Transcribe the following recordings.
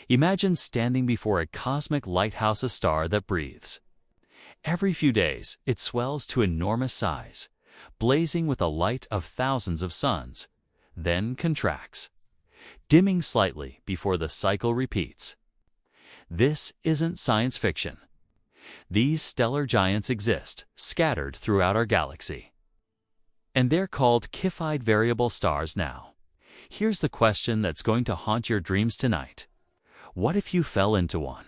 Imagine standing before a cosmic lighthouse, a star that breathes. Every few days, it swells to enormous size, blazing with a light of thousands of suns, then contracts, dimming slightly before the cycle repeats. This isn't science fiction. These stellar giants exist, scattered throughout our galaxy. And they're called Cepheid variable stars now. Here's the question that's going to haunt your dreams tonight. What if you fell into one?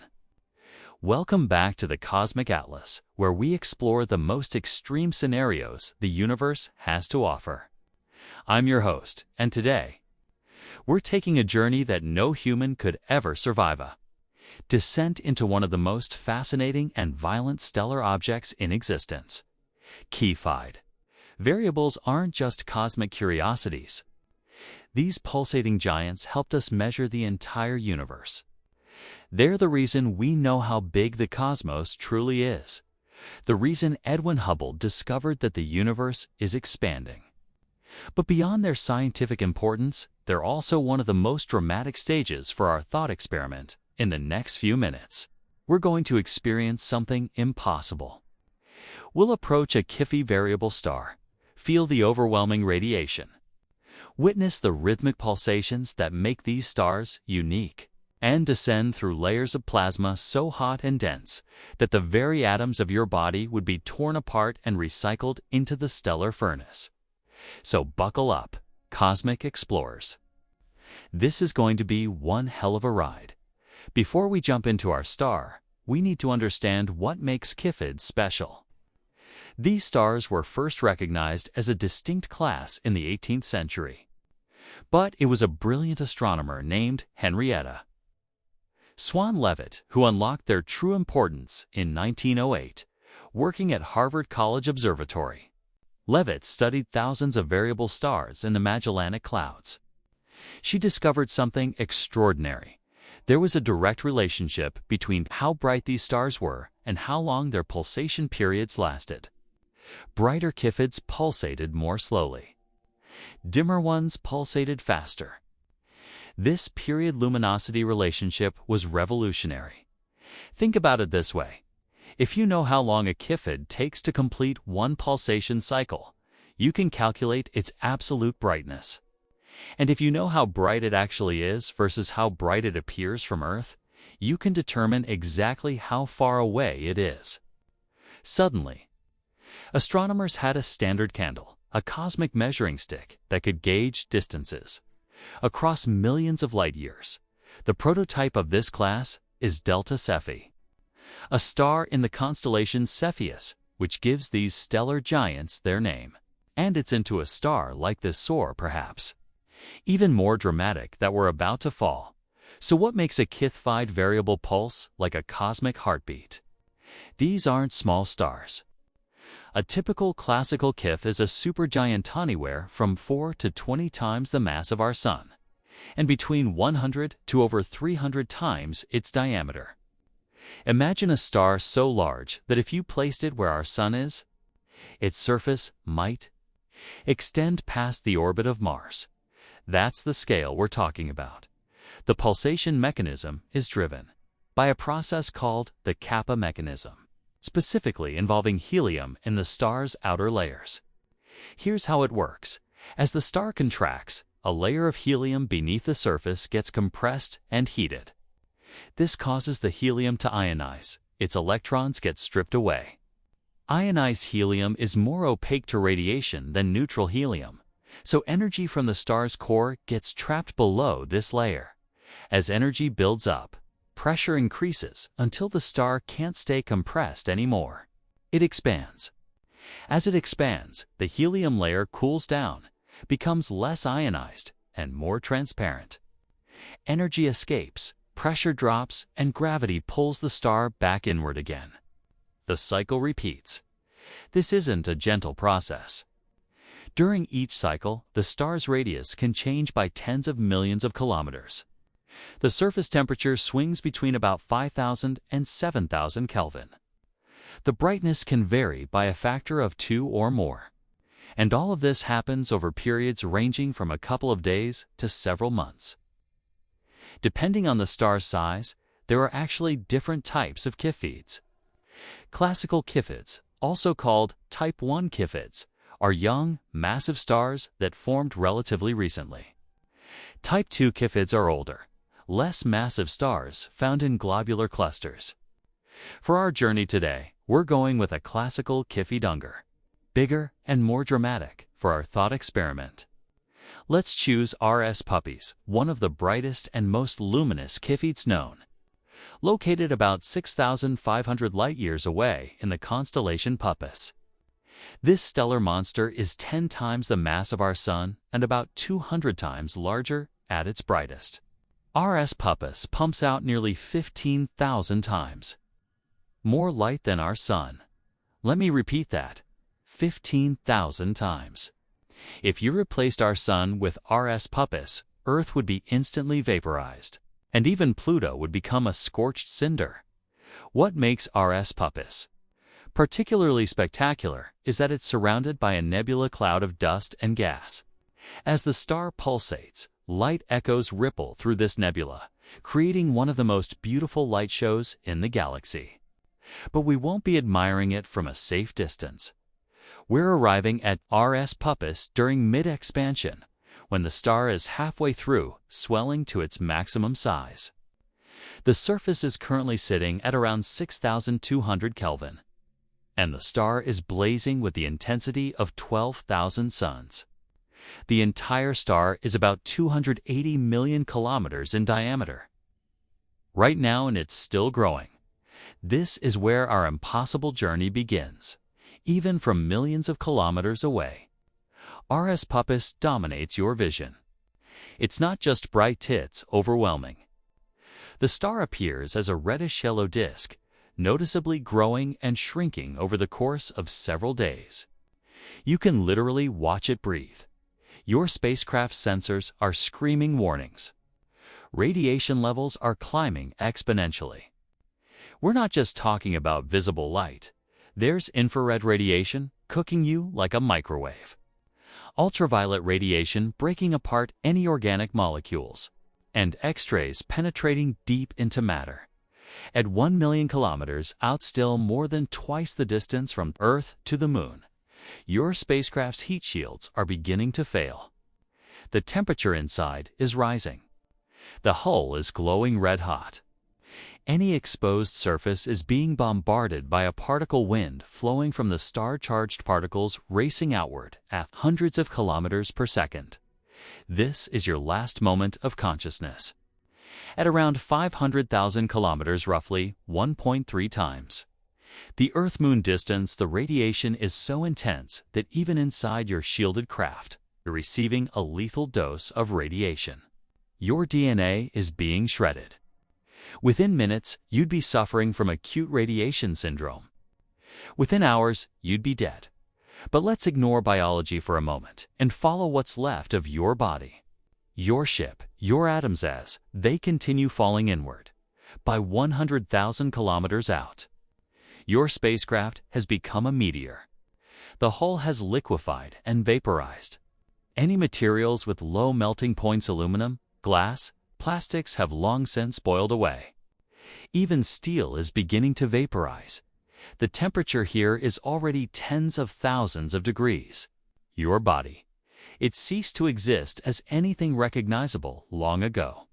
Welcome back to the Cosmic Atlas, where we explore the most extreme scenarios the universe has to offer. I'm your host, and today, we're taking a journey that no human could ever survive. A descent into one of the most fascinating and violent stellar objects in existence. Cepheid. Variables aren't just cosmic curiosities. These pulsating giants helped us measure the entire universe. They're the reason we know how big the cosmos truly is. The reason Edwin Hubble discovered that the universe is expanding. But beyond their scientific importance, they're also one of the most dramatic stages for our thought experiment. In the next few minutes, we're going to experience something impossible. We'll approach a Cepheid variable star, feel the overwhelming radiation, witness the rhythmic pulsations that make these stars unique, and descend through layers of plasma so hot and dense that the very atoms of your body would be torn apart and recycled into the stellar furnace. So buckle up, cosmic explorers. This is going to be one hell of a ride. Before we jump into our star, we need to understand what makes Cepheids special. These stars were first recognized as a distinct class in the 18th century. But it was a brilliant astronomer named Henrietta Swan-Leavitt who unlocked their true importance in 1908, working at Harvard College Observatory. Leavitt studied thousands of variable stars in the Magellanic Clouds. She discovered something extraordinary. There was a direct relationship between how bright these stars were and how long their pulsation periods lasted. Brighter Cepheids pulsated more slowly. Dimmer ones pulsated faster. This period luminosity relationship was revolutionary. Think about it this way. If you know how long a Cepheid takes to complete one pulsation cycle, you can calculate its absolute brightness. And if you know how bright it actually is versus how bright it appears from Earth, you can determine exactly how far away it is. Suddenly, astronomers had a standard candle, a cosmic measuring stick that could gauge distances across millions of light years. The prototype of this class is Delta Cephei, a star in the constellation Cepheids, which gives these stellar giants their name. And it's into a star like this soar, perhaps. Even more dramatic that we're about to fall. So what makes a Cepheid variable pulse like a cosmic heartbeat? These aren't small stars. A typical classical Cepheid is a supergiant anywhere from 4 to 20 times the mass of our Sun, and between 100 to over 300 times its diameter. Imagine a star so large that if you placed it where our Sun is, its surface might extend past the orbit of Mars. That's the scale we're talking about. The pulsation mechanism is driven by a process called the kappa mechanism, specifically involving helium in the star's outer layers. Here's how it works. As the star contracts, a layer of helium beneath the surface gets compressed and heated. This causes the helium to ionize. Its electrons get stripped away. Ionized helium is more opaque to radiation than neutral helium, so energy from the star's core gets trapped below this layer. As energy builds up, pressure increases until the star can't stay compressed anymore. It expands. As it expands, the helium layer cools down, becomes less ionized, and more transparent. Energy escapes, pressure drops, and gravity pulls the star back inward again. The cycle repeats. This isn't a gentle process. During each cycle, the star's radius can change by tens of millions of kilometers. The surface temperature swings between about 5,000 and 7,000 Kelvin. The brightness can vary by a factor of 2 or more. And all of this happens over periods ranging from a couple of days to several months. Depending on the star's size, there are actually different types of Cepheids. Classical Cepheids, also called Type 1 Cepheids, are young, massive stars that formed relatively recently. Type 2 Cepheids are older, less massive stars found in globular clusters. For our journey today, we're going with a classical Cepheidungar, bigger and more dramatic for our thought experiment. Let's choose RS Puppis, one of the brightest and most luminous Cepheids known. Located about 6,500 light-years away in the constellation Puppis. This stellar monster is 10 times the mass of our Sun and about 200 times larger at its brightest. RS Puppis pumps out nearly 15,000 times more light than our Sun. Let me repeat that, 15,000 times. If you replaced our Sun with RS Puppis, Earth would be instantly vaporized, and even Pluto would become a scorched cinder. What makes RS Puppis particularly spectacular is that it's surrounded by a nebula cloud of dust and gas. As the star pulsates, light echoes ripple through this nebula, creating one of the most beautiful light shows in the galaxy. But we won't be admiring it from a safe distance. We're arriving at RS Puppis during mid-expansion, when the star is halfway through, swelling to its maximum size. The surface is currently sitting at around 6,200 Kelvin, and the star is blazing with the intensity of 12,000 suns. The entire star is about 280 million kilometers in diameter. Right now, and it's still growing. This is where our impossible journey begins, even from millions of kilometers away. RS Puppis dominates your vision. It's not just bright tits overwhelming. The star appears as a reddish-yellow disk, noticeably growing and shrinking over the course of several days. You can literally watch it breathe. Your spacecraft's sensors are screaming warnings. Radiation levels are climbing exponentially. We're not just talking about visible light. There's infrared radiation cooking you like a microwave, ultraviolet radiation breaking apart any organic molecules, and X-rays penetrating deep into matter. At 1 million kilometers out, still more than twice the distance from Earth to the Moon, your spacecraft's heat shields are beginning to fail. The temperature inside is rising. The hull is glowing red-hot. Any exposed surface is being bombarded by a particle wind flowing from the star-charged particles racing outward at hundreds of kilometers per second. This is your last moment of consciousness. At around 500,000 kilometers, roughly 1.3 times the Earth-Moon distance, the radiation is so intense that even inside your shielded craft, you're receiving a lethal dose of radiation. Your DNA is being shredded. Within minutes, you'd be suffering from acute radiation syndrome. Within hours, you'd be dead. But let's ignore biology for a moment and follow what's left of your body. Your ship, your atoms, as they continue falling inward. By 100,000 kilometers out, your spacecraft has become a meteor. The hull has liquefied and vaporized. Any materials with low melting points, aluminum, glass, plastics, have long since boiled away. Even steel is beginning to vaporize. The temperature here is already tens of thousands of degrees. Your body, it ceased to exist as anything recognizable long ago.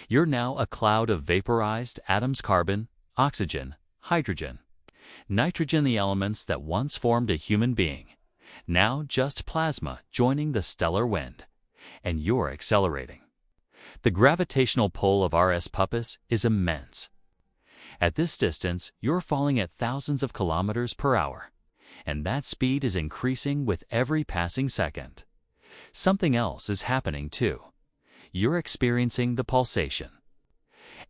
You're now a cloud of vaporized atoms, carbon, oxygen, hydrogen, nitrogen, the elements that once formed a human being. Now just plasma joining the stellar wind. And you're accelerating. The gravitational pull of RS Puppis is immense. At this distance, you're falling at thousands of kilometers per hour, and that speed is increasing with every passing second. Something else is happening too. You're experiencing the pulsation.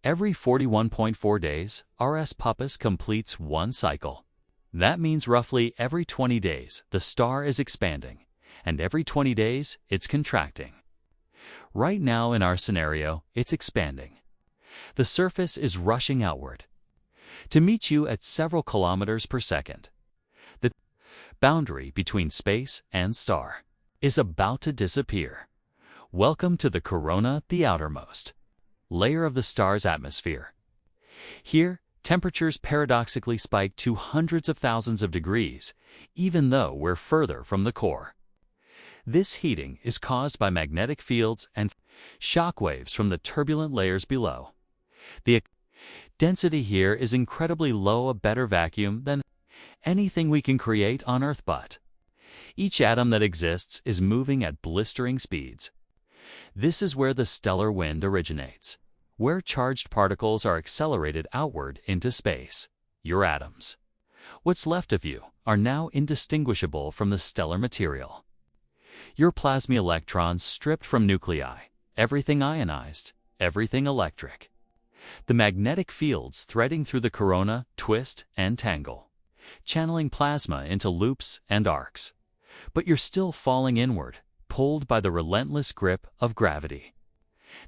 Every 41.4 days, RS Puppis completes one cycle. That means roughly every 20 days, the star is expanding, and every 20 days, it's contracting. Right now in our scenario, it's expanding. The surface is rushing outward to meet you at several kilometers per second. The boundary between space and star is about to disappear. Welcome to the corona, the outermost. layer of the star's atmosphere. Here, temperatures paradoxically spike to hundreds of thousands of degrees, even though we're further from the core. This heating is caused by magnetic fields and shock waves from the turbulent layers below. The density here is incredibly low, a better vacuum than anything we can create on Earth, but each atom that exists is moving at blistering speeds. This is where the stellar wind originates, where charged particles are accelerated outward into space. Your atoms, what's left of you, are now indistinguishable from the stellar material. Your plasma electrons stripped from nuclei, everything ionized, everything electric. The magnetic fields threading through the corona twist and tangle, channeling plasma into loops and arcs. But you're still falling inward, pulled by the relentless grip of gravity.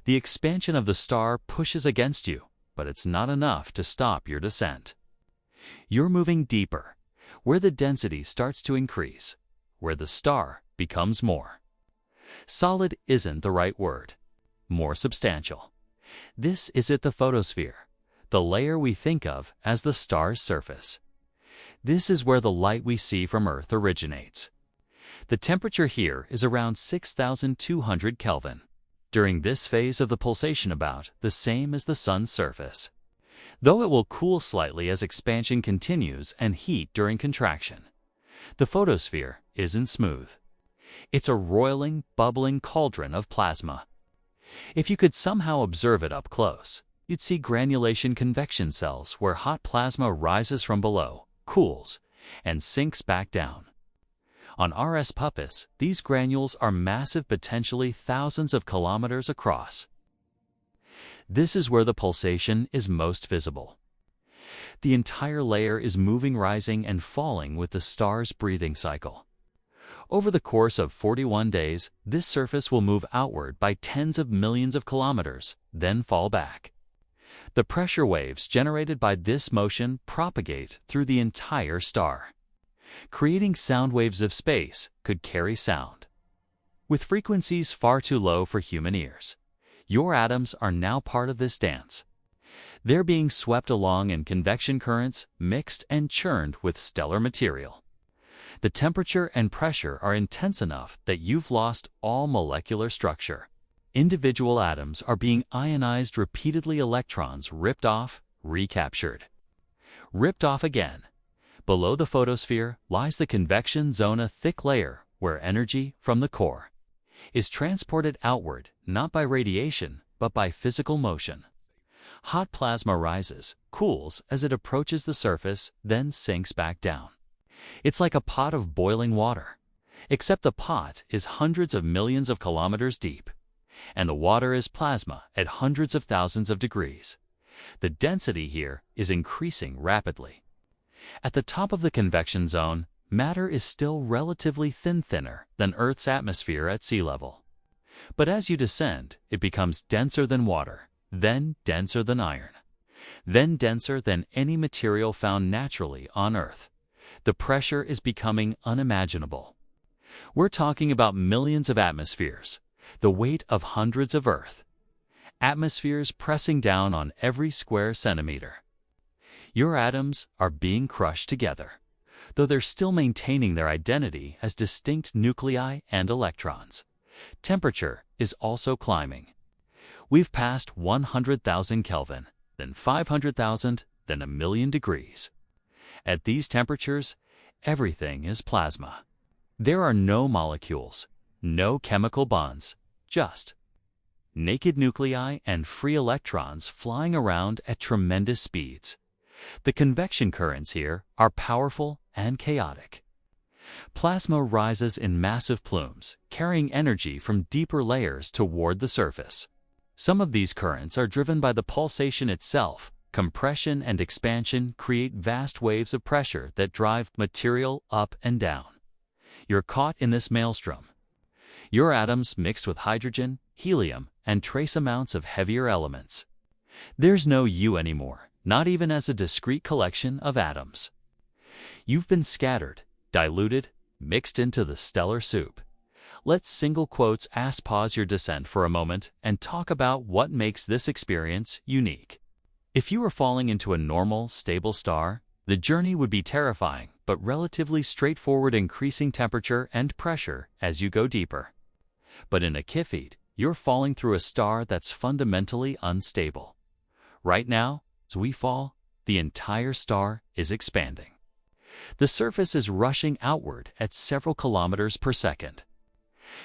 The expansion of the star pushes against you, but it's not enough to stop your descent. You're moving deeper, where the density starts to increase, where the star becomes more. Solid isn't the right word. More substantial. This is the photosphere, the layer we think of as the star's surface. This is where the light we see from Earth originates. The temperature here is around 6,200 Kelvin. During this phase of the pulsation, about the same as the sun's surface, though it will cool slightly as expansion continues and heat during contraction. The photosphere isn't smooth. It's a roiling, bubbling cauldron of plasma. If you could somehow observe it up close, you'd see granulation convection cells where hot plasma rises from below, cools, and sinks back down. On RS Puppis, these granules are massive, potentially thousands of kilometers across. This is where the pulsation is most visible. The entire layer is moving, rising, and falling with the star's breathing cycle. Over the course of 41 days, this surface will move outward by tens of millions of kilometers, then fall back. The pressure waves generated by this motion propagate through the entire star. Creating sound waves of space could carry sound. With frequencies far too low for human ears, your atoms are now part of this dance. They're being swept along in convection currents, mixed and churned with stellar material. The temperature and pressure are intense enough that you've lost all molecular structure. Individual atoms are being ionized repeatedly, electrons ripped off, recaptured. Ripped off again. Below the photosphere lies the convection zone, a thick layer where energy from the core is transported outward, not by radiation, but by physical motion. Hot plasma rises, cools as it approaches the surface, then sinks back down. It's like a pot of boiling water, except the pot is hundreds of millions of kilometers deep, and the water is plasma at hundreds of thousands of degrees. The density here is increasing rapidly. At the top of the convection zone, matter is still relatively thinner than Earth's atmosphere at sea level. But as you descend, it becomes denser than water, then denser than iron, then denser than any material found naturally on Earth. The pressure is becoming unimaginable. We're talking about millions of atmospheres, the weight of hundreds of Earth. Atmospheres pressing down on every square centimeter. Your atoms are being crushed together, though they're still maintaining their identity as distinct nuclei and electrons. Temperature is also climbing. We've passed 100,000 Kelvin, then 500,000, then 1,000,000 degrees. At these temperatures, everything is plasma. There are no molecules, no chemical bonds, just naked nuclei and free electrons flying around at tremendous speeds. The convection currents here are powerful and chaotic. Plasma rises in massive plumes, carrying energy from deeper layers toward the surface. Some of these currents are driven by the pulsation itself. Compression and expansion create vast waves of pressure that drive material up and down. You're caught in this maelstrom. Your atoms mixed with hydrogen, helium, and trace amounts of heavier elements. There's no you anymore, not even as a discrete collection of atoms. You've been scattered, diluted, mixed into the stellar soup. Let's single quotes pause your descent for a moment and talk about what makes this experience unique. If you were falling into a normal, stable star, the journey would be terrifying, but relatively straightforward, increasing temperature and pressure as you go deeper. But in a Cepheid, you're falling through a star that's fundamentally unstable. Right now, as we fall, the entire star is expanding. The surface is rushing outward at several kilometers per second.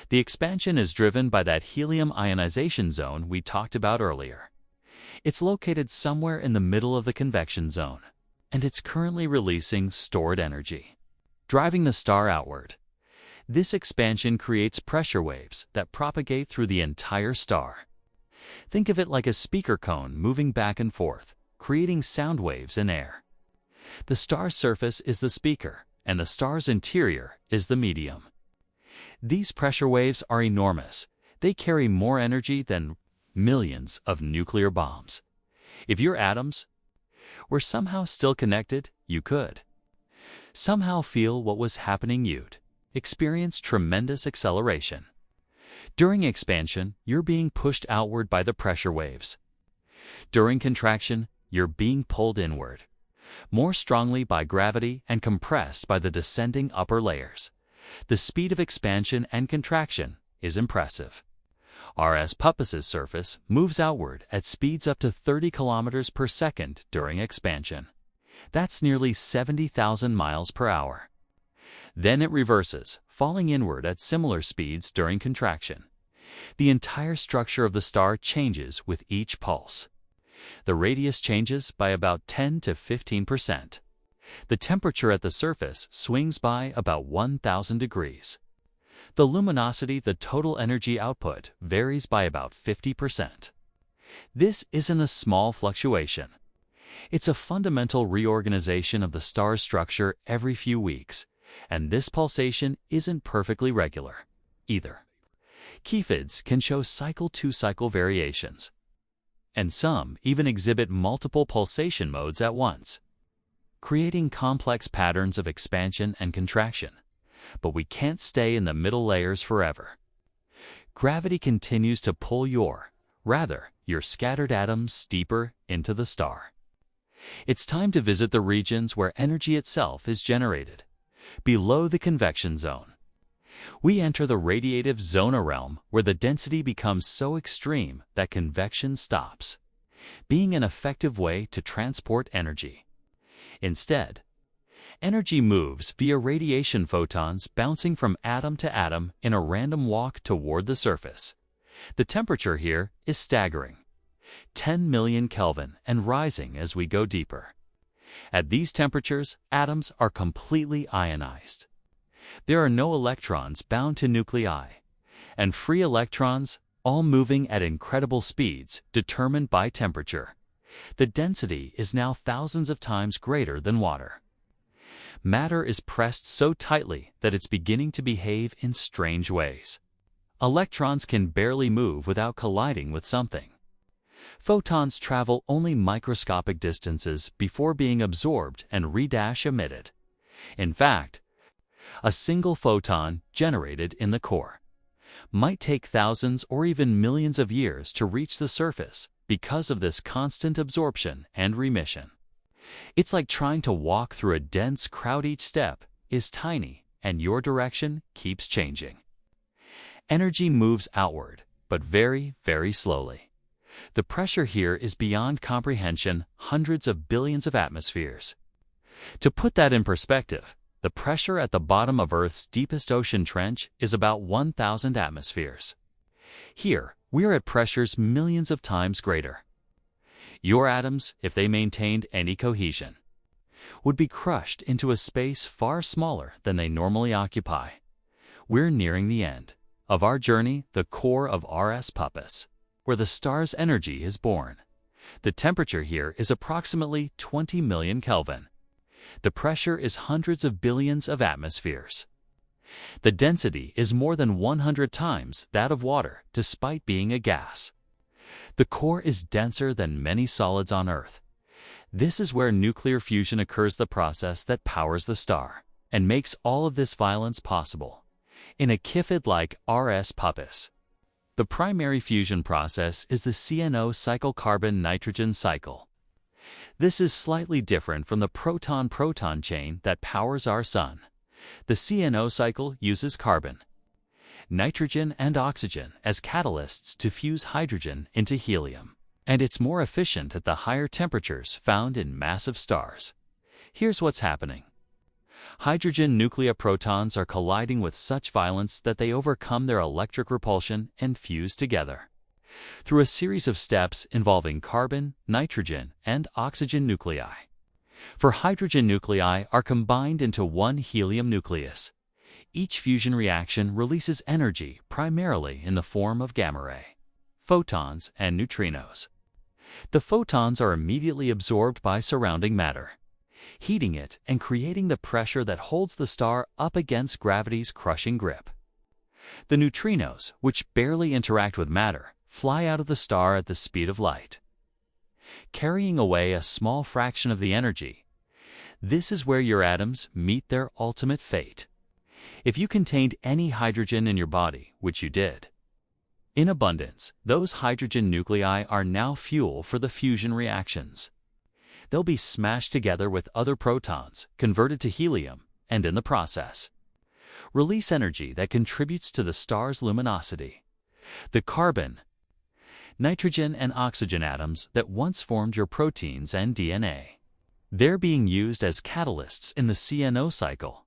The expansion is driven by that helium ionization zone we talked about earlier. It's located somewhere in the middle of the convection zone, and it's currently releasing stored energy, driving the star outward. This expansion creates pressure waves that propagate through the entire star. Think of it like a speaker cone moving back and forth, creating sound waves in air. The star's surface is the speaker, and the star's interior is the medium. These pressure waves are enormous. They carry more energy than millions of nuclear bombs. If your atoms were somehow still connected, you could somehow feel what was happening. You'd experience tremendous acceleration. During expansion, you're being pushed outward by the pressure waves. During contraction, you're being pulled inward, more strongly by gravity and compressed by the descending upper layers. The speed of expansion and contraction is impressive. RS Puppis's surface moves outward at speeds up to 30 kilometers per second during expansion. That's nearly 70,000 miles per hour. Then it reverses, falling inward at similar speeds during contraction. The entire structure of the star changes with each pulse. The radius changes by about 10 to 15%. The temperature at the surface swings by about 1,000 degrees. The luminosity, the total energy output, varies by about 50%. This isn't a small fluctuation. It's a fundamental reorganization of the star's structure every few weeks, and this pulsation isn't perfectly regular either. Cepheids can show cycle-to-cycle variations, and some even exhibit multiple pulsation modes at once, creating complex patterns of expansion and contraction. But we can't stay in the middle layers forever. Gravity continues to pull your scattered atoms deeper into the star. It's time to visit the regions where energy itself is generated, below the convection zone. We enter the radiative zone, a realm where the density becomes so extreme that convection stops being an effective way to transport energy. Instead, energy moves via radiation photons bouncing from atom to atom in a random walk toward the surface. The temperature here is staggering, 10 million Kelvin, and rising as we go deeper. At these temperatures, atoms are completely ionized. There are no electrons bound to nuclei, and free electrons, all moving at incredible speeds determined by temperature. The density is now thousands of times greater than water. Matter is pressed so tightly that it's beginning to behave in strange ways. Electrons can barely move without colliding with something. Photons travel only microscopic distances before being absorbed and emitted. In fact, a single photon generated in the core might take thousands or even millions of years to reach the surface because of this constant absorption and remission. It's like trying to walk through a dense crowd. Each step is tiny, and your direction keeps changing. Energy moves outward, but very, very slowly. The pressure here is beyond comprehension, hundreds of billions of atmospheres. To put that in perspective, the pressure at the bottom of Earth's deepest ocean trench is about 1,000 atmospheres. Here, we're at pressures millions of times greater. Your atoms, if they maintained any cohesion, would be crushed into a space far smaller than they normally occupy. We're nearing the end of our journey, the core of RS Puppis, where the star's energy is born. The temperature here is approximately 20 million Kelvin. The pressure is hundreds of billions of atmospheres. The density is more than 100 times that of water, despite being a gas. The core is denser than many solids on Earth. This is where nuclear fusion occurs, the process that powers the star and makes all of this violence possible. in a Cephid like RS Puppis. The primary fusion process is the CNO cycle carbon-nitrogen cycle. This is slightly different from the proton-proton chain that powers our Sun. The CNO cycle uses carbon, nitrogen, and oxygen as catalysts to fuse hydrogen into helium, and it's more efficient at the higher temperatures found in massive stars. Here's what's happening. Hydrogen nucleoprotons are colliding with such violence that they overcome their electric repulsion and fuse together. Through a series of steps involving carbon, nitrogen, and oxygen nuclei. For hydrogen nuclei are combined into one helium nucleus. Each fusion reaction releases energy primarily in the form of gamma ray, photons, and neutrinos. The photons are immediately absorbed by surrounding matter, heating it and creating the pressure that holds the star up against gravity's crushing grip. The neutrinos, which barely interact with matter, fly out of the star at the speed of light, carrying away a small fraction of the energy. This is where your atoms meet their ultimate fate. If you contained any hydrogen in your body, which you did, in abundance, those hydrogen nuclei are now fuel for the fusion reactions. They'll be smashed together with other protons, converted to helium, and in the process, release energy that contributes to the star's luminosity. The carbon, nitrogen, and oxygen atoms that once formed your proteins and DNA. They're being used as catalysts in the CNO cycle.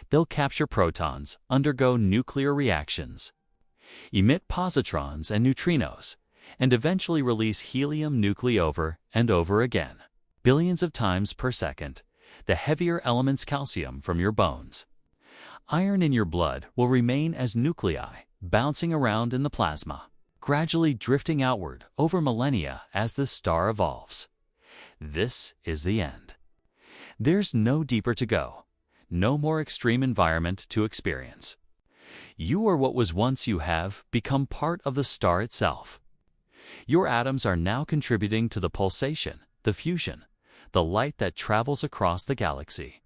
They'll capture protons, undergo nuclear reactions, emit positrons and neutrinos, and eventually release helium nuclei over and over again, billions of times per second. The heavier elements calcium from your bones, iron in your blood will remain as nuclei, bouncing around in the plasma, gradually drifting outward over millennia as the star evolves. This is the end. There's no deeper to go, no more extreme environment to experience. You are what was once you have become part of the star itself. Your atoms are now contributing to the pulsation, the fusion, the light that travels across the galaxy.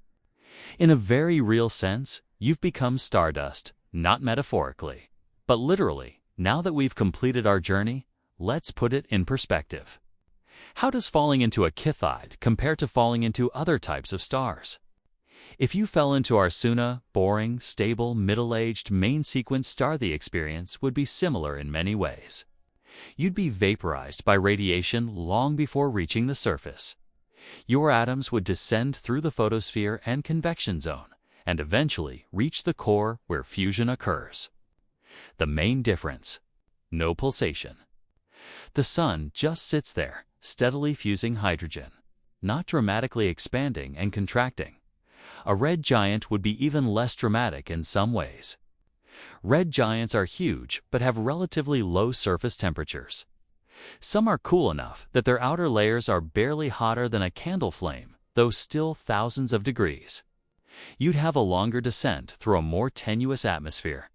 In a very real sense, you've become stardust, not metaphorically, but literally. Now that we've completed our journey, let's put it in perspective. How does falling into a Cepheid compare to falling into other types of stars? If you fell into our Suna, boring, stable, middle-aged, main-sequence star, the experience would be similar in many ways. You'd be vaporized by radiation long before reaching the surface. Your atoms would descend through the photosphere and convection zone, and eventually reach the core where fusion occurs. The main difference: no pulsation. The Sun just sits there, steadily fusing hydrogen, not dramatically expanding and contracting. A red giant would be even less dramatic in some ways. Red giants are huge but have relatively low surface temperatures. Some are cool enough that their outer layers are barely hotter than a candle flame, though still thousands of degrees. You'd have a longer descent through a more tenuous atmosphere.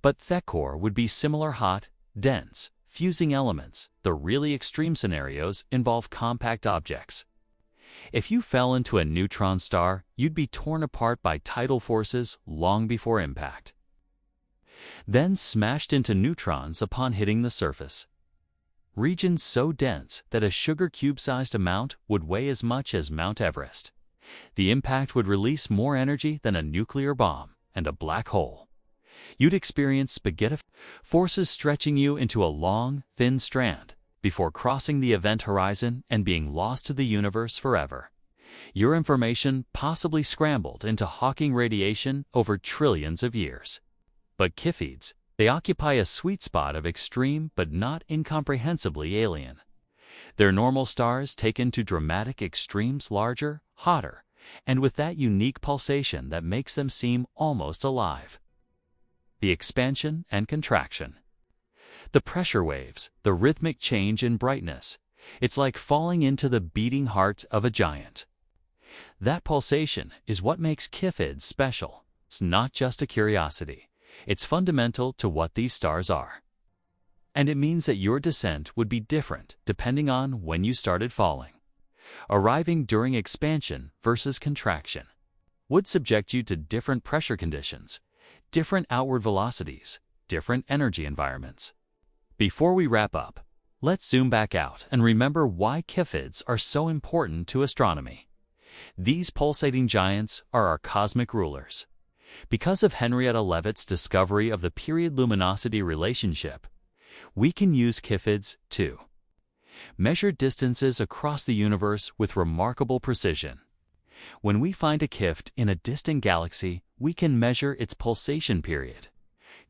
But Thecor would be similar: hot, dense, fusing elements. The really extreme scenarios involve compact objects. If you fell into a neutron star, you'd be torn apart by tidal forces long before impact, then smashed into neutrons upon hitting the surface. Regions so dense that a sugar cube-sized amount would weigh as much as Mount Everest. The impact would release more energy than a nuclear bomb and a black hole. You'd experience spaghetti forces stretching you into a long, thin strand before crossing the event horizon and being lost to the universe forever. Your information possibly scrambled into Hawking radiation over trillions of years. But Cepheids, they occupy a sweet spot of extreme but not incomprehensibly alien. Their normal stars take into dramatic extremes, larger, hotter, and with that unique pulsation that makes them seem almost alive. The expansion and contraction. The pressure waves, the rhythmic change in brightness. It's like falling into the beating heart of a giant. That pulsation is what makes Cepheids special. It's not just a curiosity. It's fundamental to what these stars are. And it means that your descent would be different depending on when you started falling. Arriving during expansion versus contraction would subject you to different pressure conditions, different outward velocities, different energy environments. Before we wrap up, let's zoom back out and remember why Cepheids are so important to astronomy. These pulsating giants are our cosmic rulers. Because of Henrietta Leavitt's discovery of the period-luminosity relationship, we can use Cepheids to measure distances across the universe with remarkable precision. When we find a Cepheid in a distant galaxy, we can measure its pulsation period,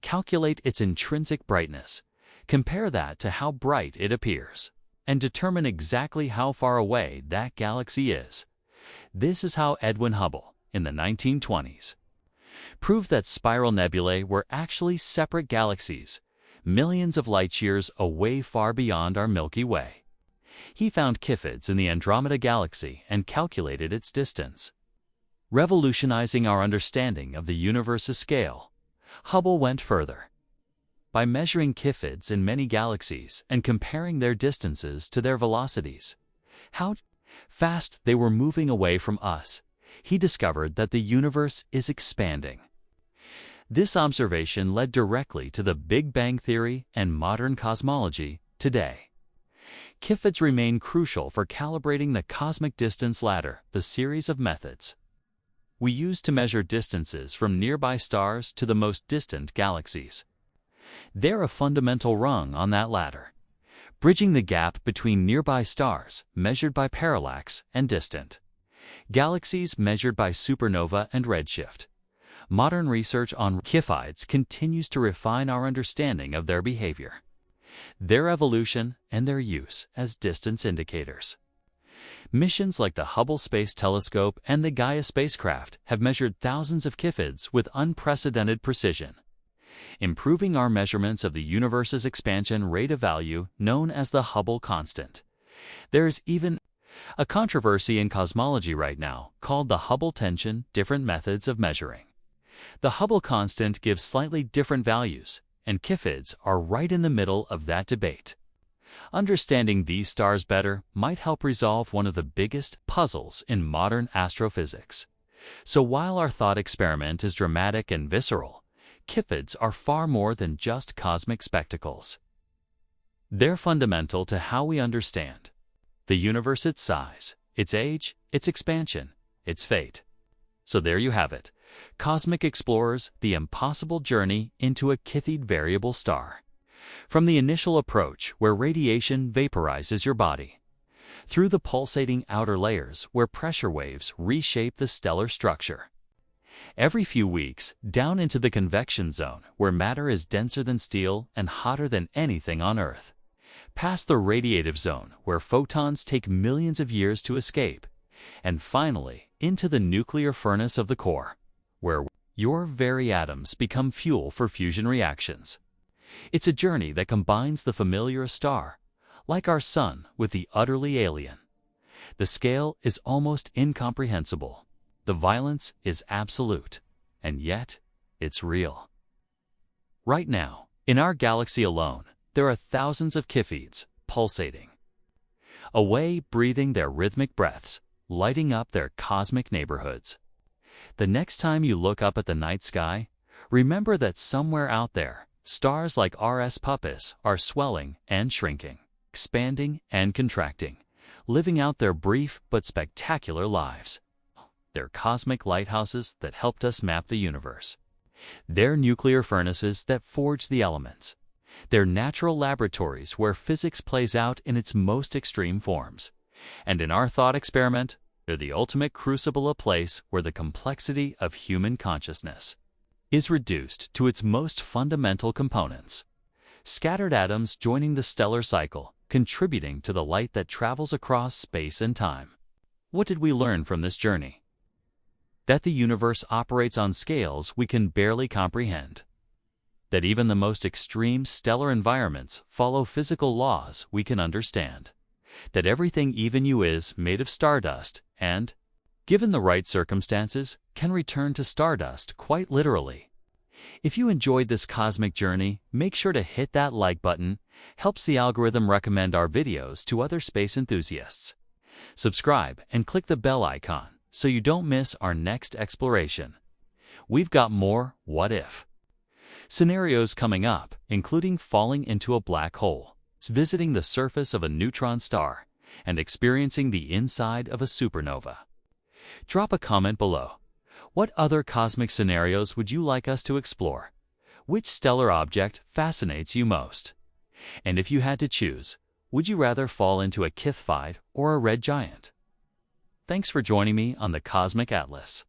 calculate its intrinsic brightness, compare that to how bright it appears, and determine exactly how far away that galaxy is. This is how Edwin Hubble, in the 1920s, proved that spiral nebulae were actually separate galaxies, millions of light-years away far beyond our Milky Way. He found Cepheids in the Andromeda galaxy and calculated its distance. Revolutionizing our understanding of the universe's scale, Hubble went further. By measuring Cepheids in many galaxies and comparing their distances to their velocities, how fast they were moving away from us, he discovered that the universe is expanding. This observation led directly to the Big Bang theory and modern cosmology today. Cepheids remain crucial for calibrating the cosmic distance ladder, the series of methods we use to measure distances from nearby stars to the most distant galaxies. They're a fundamental rung on that ladder, bridging the gap between nearby stars, measured by parallax, and distant galaxies, measured by supernova and redshift. Modern research on Cepheids continues to refine our understanding of their behavior, their evolution, and their use as distance indicators. Missions like the Hubble Space Telescope and the Gaia spacecraft have measured thousands of Cepheids with unprecedented precision, improving our measurements of the universe's expansion rate of value known as the Hubble constant. There is even a controversy in cosmology right now called the Hubble tension, different methods of measuring. The Hubble constant gives slightly different values, and Cepheids are right in the middle of that debate. Understanding these stars better might help resolve one of the biggest puzzles in modern astrophysics. So while our thought experiment is dramatic and visceral, Cepheids are far more than just cosmic spectacles. They're fundamental to how we understand the universe, its size, its age, its expansion, its fate. So there you have it. Cosmic Explorers, the impossible journey into a Cepheid variable star. From the initial approach, where radiation vaporizes your body, through the pulsating outer layers where pressure waves reshape the stellar structure, every few weeks down into the convection zone where matter is denser than steel and hotter than anything on Earth, past the radiative zone where photons take millions of years to escape, and finally into the nuclear furnace of the core, where your very atoms become fuel for fusion reactions. It's a journey that combines the familiar star, like our sun, with the utterly alien. The scale is almost incomprehensible. The violence is absolute, and yet it's real. Right now, in our galaxy alone, there are thousands of Cepheids pulsating away, breathing their rhythmic breaths, lighting up their cosmic neighborhoods. The next time you look up at the night sky, remember that somewhere out there, stars like RS Puppis are swelling and shrinking, expanding and contracting, living out their brief but spectacular lives. They're cosmic lighthouses that helped us map the universe. They're nuclear furnaces that forge the elements. They're natural laboratories where physics plays out in its most extreme forms. And in our thought experiment, they're the ultimate crucible, a place where the complexity of human consciousness is reduced to its most fundamental components. Scattered atoms joining the stellar cycle, contributing to the light that travels across space and time. What did we learn from this journey? That the universe operates on scales we can barely comprehend. That even the most extreme stellar environments follow physical laws we can understand. That everything, even you, is made of stardust and, given the right circumstances, can return to stardust quite literally. If you enjoyed this cosmic journey, make sure to hit that like button. Helps the algorithm recommend our videos to other space enthusiasts. Subscribe and click the bell icon so you don't miss our next exploration. We've got more what if scenarios coming up, including falling into a black hole, visiting the surface of a neutron star, and experiencing the inside of a supernova. Drop a comment below. What other cosmic scenarios would you like us to explore? Which stellar object fascinates you most? And if you had to choose, would you rather fall into a Cepheid or a red giant? Thanks for joining me on the Cosmic Atlas.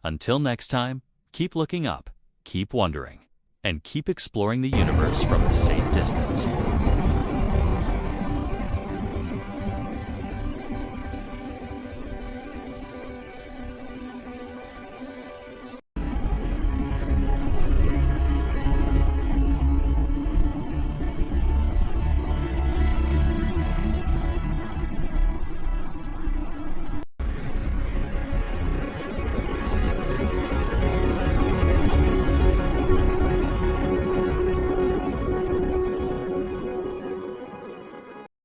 Until next time, keep looking up, keep wondering, and keep exploring the universe from a safe distance.